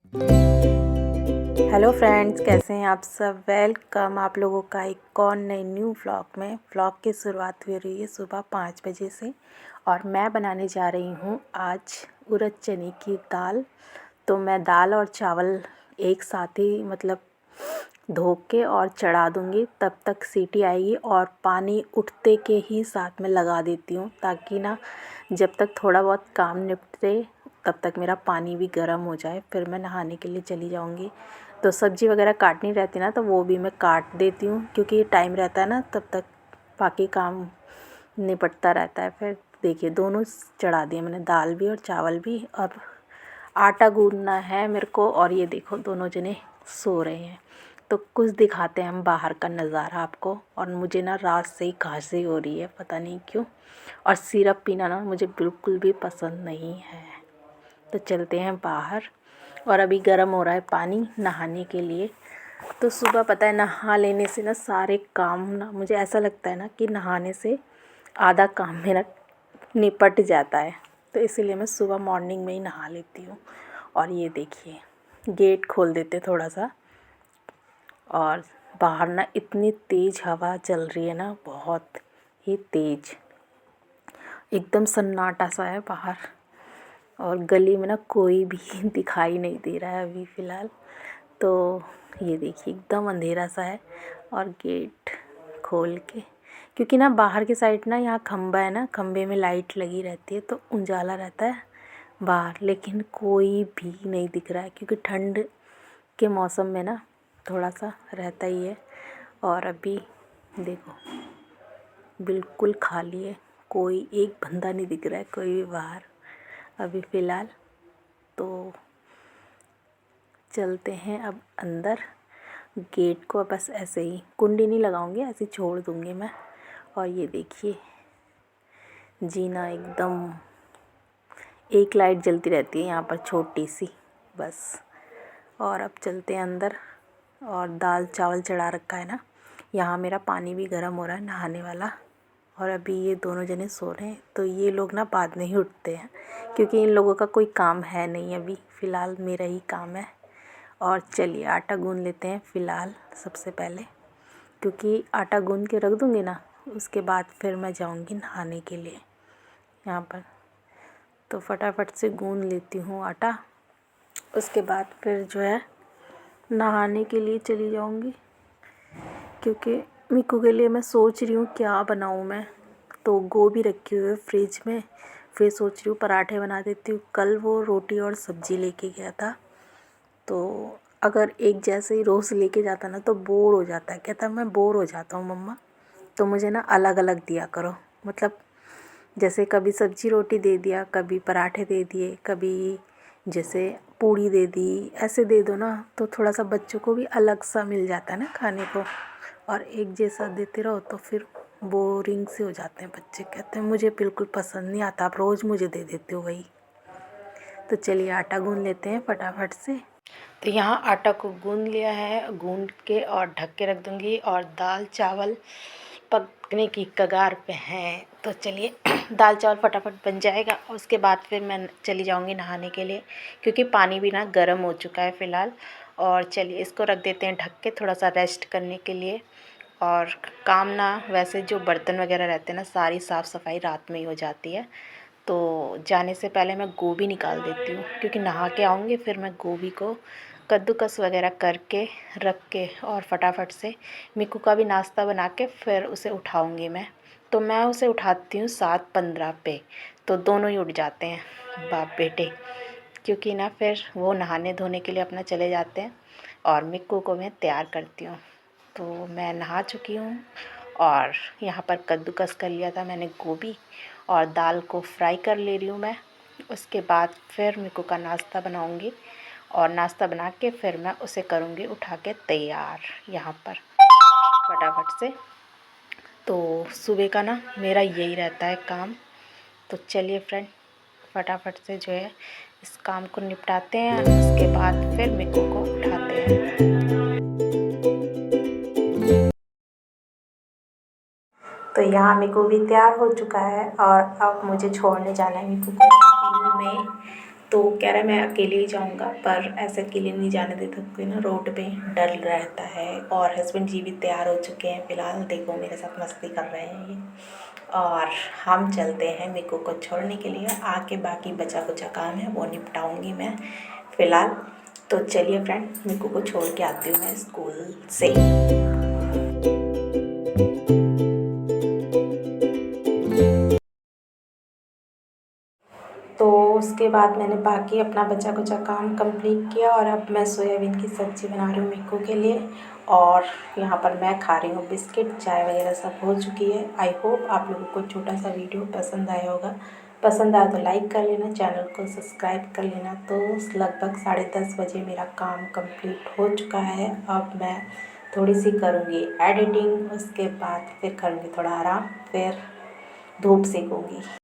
Hello friends, कैसे हैं आप सब। वेलकम आप लोगों का एक और नए न्यू व्लॉग में। व्लॉग की शुरुआत हो रही है सुबह 5 बजे से और मैं बनाने जा रही हूँ आज उड़द चने की दाल। तो मैं दाल और चावल एक साथ ही धो के और चढ़ा दूँगी। तब तक सीटी आएगी और पानी उठते के ही साथ में लगा देती हूँ, ताकि ना जब तक थोड़ा बहुत काम निपटे तब तक मेरा पानी भी गर्म हो जाए। फिर मैं नहाने के लिए चली जाऊँगी। तो सब्ज़ी वगैरह काटनी रहती ना, तो वो भी मैं काट देती हूँ, क्योंकि टाइम रहता है ना, तब तक बाकी काम निपटता रहता है। फिर देखिए दोनों चढ़ा दिए मैंने, दाल भी और चावल भी। अब आटा गूँदना है मेरे को। और ये देखो दोनों जने सो रहे हैं। तो कुछ दिखाते हैं हम बाहर का नज़ारा आपको। और मुझे ना रात से ही खांसी हो रही है, पता नहीं क्यों। और सिरप पीना ना मुझे बिल्कुल भी पसंद नहीं है। तो चलते हैं बाहर। और अभी गर्म हो रहा है पानी नहाने के लिए। तो सुबह पता है नहा लेने से ना सारे काम ना, मुझे ऐसा लगता है ना कि नहाने से आधा काम मेरा निपट जाता है। तो इसीलिए मैं सुबह मॉर्निंग में ही नहा लेती हूँ। और ये देखिए गेट खोल देते थोड़ा सा। और बाहर ना इतनी तेज़ हवा चल रही है ना, बहुत ही तेज़, एकदम सन्नाटा सा है बाहर। और गली में ना कोई भी दिखाई नहीं दे रहा है अभी फ़िलहाल। तो ये देखिए एकदम अंधेरा सा है। और गेट खोल के, क्योंकि ना बाहर की साइड ना यहाँ खंबा है ना, खंबे में लाइट लगी रहती है तो उजाला रहता है बाहर। लेकिन कोई भी नहीं दिख रहा है, क्योंकि ठंड के मौसम में ना थोड़ा सा रहता ही है। और अभी देखो बिल्कुल खाली है, कोई एक बंदा नहीं दिख रहा है कोई भी बाहर अभी फ़िलहाल। तो चलते हैं अब अंदर। गेट को बस ऐसे ही कुंडी नहीं लगाऊंगी, ऐसे छोड़ दूंगी मैं। और ये देखिए जीना एकदम, एक लाइट जलती रहती है यहाँ पर छोटी सी बस। और अब चलते हैं अंदर। और दाल चावल चढ़ा रखा है ना, यहाँ मेरा पानी भी गर्म हो रहा है नहाने वाला। और अभी ये दोनों जने सो रहे हैं, तो ये लोग ना बाद में ही उठते हैं, क्योंकि इन लोगों का कोई काम है नहीं अभी फ़िलहाल, मेरा ही काम है। और चलिए आटा गूँध लेते हैं फ़िलहाल सबसे पहले, क्योंकि आटा गूँध के रख दूँगी ना, उसके बाद फिर मैं जाऊँगी नहाने के लिए यहाँ पर। तो फटाफट से गूँध लेती हूँ आटा, उसके बाद फिर जो है नहाने के लिए चली जाऊँगी। क्योंकि मिक्कू के लिए मैं सोच रही हूँ क्या बनाऊँ मैं। तो गोभी रखी हुई है फ्रिज में, फिर सोच रही हूँ पराठे बना देती हूँ। कल वो रोटी और सब्ज़ी लेके गया था, तो अगर एक जैसे ही रोज़ लेके जाता ना तो बोर हो जाता है। कहता मैं बोर हो जाता हूँ मम्मा, तो मुझे ना अलग अलग दिया करो। जैसे कभी सब्ज़ी रोटी दे दिया, कभी पराठे दे दिए, कभी जैसे पूड़ी दे दी, ऐसे दे दो ना, तो थोड़ा सा बच्चों को भी अलग सा मिल जाता है ना खाने को। और एक जैसा देते रहो तो फिर बोरिंग से हो जाते हैं बच्चे। कहते हैं मुझे बिल्कुल पसंद नहीं आता, आप रोज़ मुझे दे देते हो वही। तो चलिए आटा गूँध लेते हैं फटाफट से। तो यहाँ आटा को गूँध लिया है, गूँध के और ढक के रख दूँगी। और दाल चावल पकने की कगार पे हैं, तो चलिए दाल चावल फटाफट बन जाएगा। और उसके बाद फिर मैं चली जाऊँगी नहाने के लिए, क्योंकि पानी भी ना गर्म हो चुका है फ़िलहाल। और चलिए इसको रख देते हैं ढक के, थोड़ा सा रेस्ट करने के लिए। और काम ना वैसे जो बर्तन वगैरह रहते हैं ना, सारी साफ़ सफाई रात में ही हो जाती है। तो जाने से पहले मैं गोभी निकाल देती हूँ, क्योंकि नहा के आऊँगी फिर मैं गोभी को कद्दूकस वगैरह करके रख के और फटाफट से मिक्कू का भी नाश्ता बना के फिर उसे उठाऊँगी मैं। तो मैं उसे उठाती हूँ 7:15 पे, तो दोनों ही उठ जाते हैं बाप बेटे, क्योंकि ना फिर वो नहाने धोने के लिए अपना चले जाते हैं और मिक्कू को मैं तैयार करती हूँ। तो मैं नहा चुकी हूँ और यहाँ पर कद्दूकस कर लिया था मैंने गोभी, और दाल को फ्राई कर ले रही हूँ मैं। उसके बाद फिर मिक्कू का नाश्ता बनाऊँगी, और नाश्ता बना के फिर मैं उसे करूँगी उठा के तैयार यहाँ पर फटाफट से। तो सुबह का ना मेरा यही रहता है काम। तो चलिए फ्रेंड फटाफट से जो है इस काम को निपटाते हैं, उसके बाद फिर मिक्कू को उठाते हैं। तो यहाँ मिक्कू भी तैयार हो चुका है और अब मुझे छोड़ने जाना है मिक्कू को स्कूल में। तो कह रहा है मैं अकेले ही जाऊँगा, पर ऐसे अकेले नहीं जाने दे सकते ना, रोड पे डर रहता है। और हस्बैंड जी भी तैयार हो चुके हैं, फ़िलहाल देखो मेरे साथ मस्ती कर रहे हैं ये। और हम चलते हैं मिक्कू को छोड़ने के लिए, आके बाकी बचा कुचा काम है वो निपटाऊँगी मैं फ़िलहाल। तो चलिए फ्रेंड, मिक्कू को छोड़ के आती हूँ मैं स्कूल से। तो उसके बाद मैंने बाकी अपना बचा कुचा काम कंप्लीट किया और अब मैं सोयाबीन की सब्ज़ी बना रही हूँ मिक्कू के लिए। और यहाँ पर मैं खा रही हूँ बिस्किट, चाय वगैरह सब हो चुकी है। आई होप आप लोगों को छोटा सा वीडियो पसंद आया होगा। पसंद आया तो लाइक कर लेना, चैनल को सब्सक्राइब कर लेना। तो लगभग 10:30 बजे मेरा काम कंप्लीट हो चुका है। अब मैं थोड़ी सी करूँगी एडिटिंग, उसके बाद फिर करूँगी थोड़ा आराम, फिर धूप सेकूँगी।